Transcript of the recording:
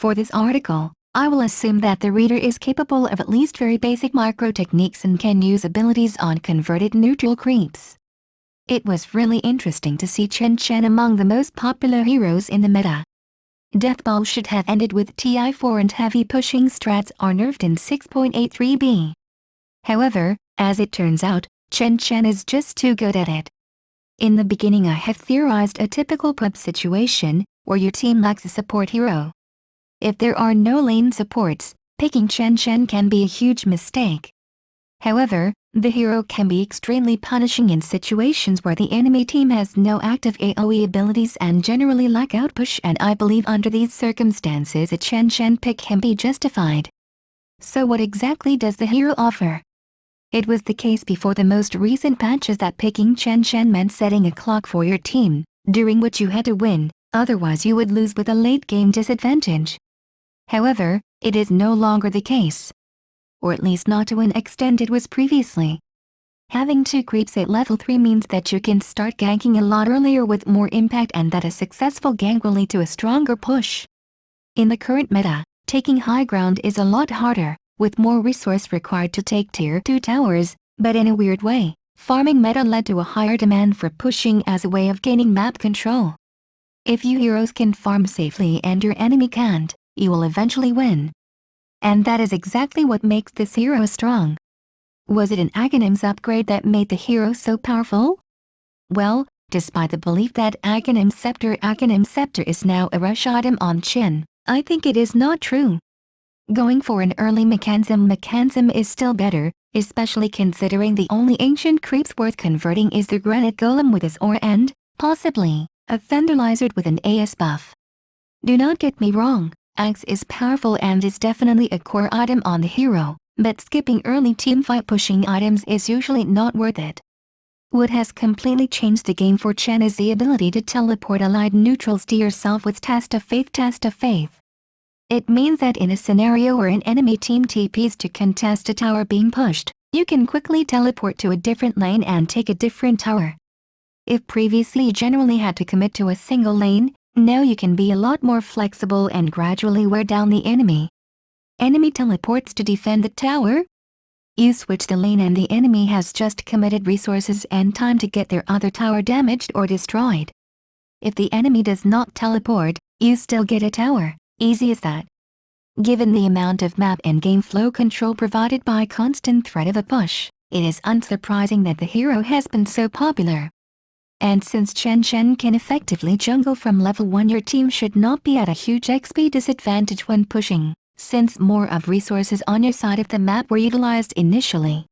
For this article, I will assume that the reader is capable of at least very basic micro techniques and can use abilities on converted neutral creeps. It was really interesting to see Chen Chen among the most popular heroes in the meta. Deathball should have ended with TI4 and heavy pushing strats are nerfed in 6.83b. However, as it turns out, Chen Chen is just too good at it. In the beginning I have theorized a typical pub situation, where your team lacks a support hero. If there are no lane supports, picking Chen Chen can be a huge mistake. However, the hero can be extremely punishing in situations where the enemy team has no active AoE abilities and generally lack outpush, and I believe under these circumstances a Chen Chen pick can be justified. So what exactly does the hero offer? It was the case before the most recent patches that picking Chen Chen meant setting a clock for your team, during which you had to win, otherwise you would lose with a late game disadvantage. However, it is no longer the case. Or at least not to an extent it was previously. Having 2 creeps at level 3 means that you can start ganking a lot earlier with more impact, and that a successful gank will lead to a stronger push. In the current meta, taking high ground is a lot harder, with more resource required to take tier 2 towers, but in a weird way, farming meta led to a higher demand for pushing as a way of gaining map control. If you heroes can farm safely and your enemy can't, you will eventually win. And that is exactly what makes this hero strong. Was it an Aghanim's upgrade that made the hero so powerful? Well, despite the belief that Aghanim Scepter is now a rush item on Chen, I think it is not true. Going for an early mechanism is still better, especially considering the only ancient creeps worth converting is the Granite Golem with his aura and, possibly, a Thunder Lizard with an AS buff. Do not get me wrong, Axe is powerful and is definitely a core item on the hero, but skipping early teamfight pushing items is usually not worth it. What has completely changed the game for Chen is the ability to teleport allied neutrals to yourself with Test of Faith. It means that in a scenario where an enemy team TPs to contest a tower being pushed, you can quickly teleport to a different lane and take a different tower. If previously you generally had to commit to a single lane, now you can be a lot more flexible and gradually wear down the enemy. Enemy teleports to defend the tower. You switch the lane and the enemy has just committed resources and time to get their other tower damaged or destroyed. If the enemy does not teleport, you still get a tower, easy as that. Given the amount of map and game flow control provided by constant threat of a push, it is unsurprising that the hero has been so popular. And since Chen Chen can effectively jungle from level 1, your team should not be at a huge XP disadvantage when pushing, since more of resources on your side of the map were utilized initially.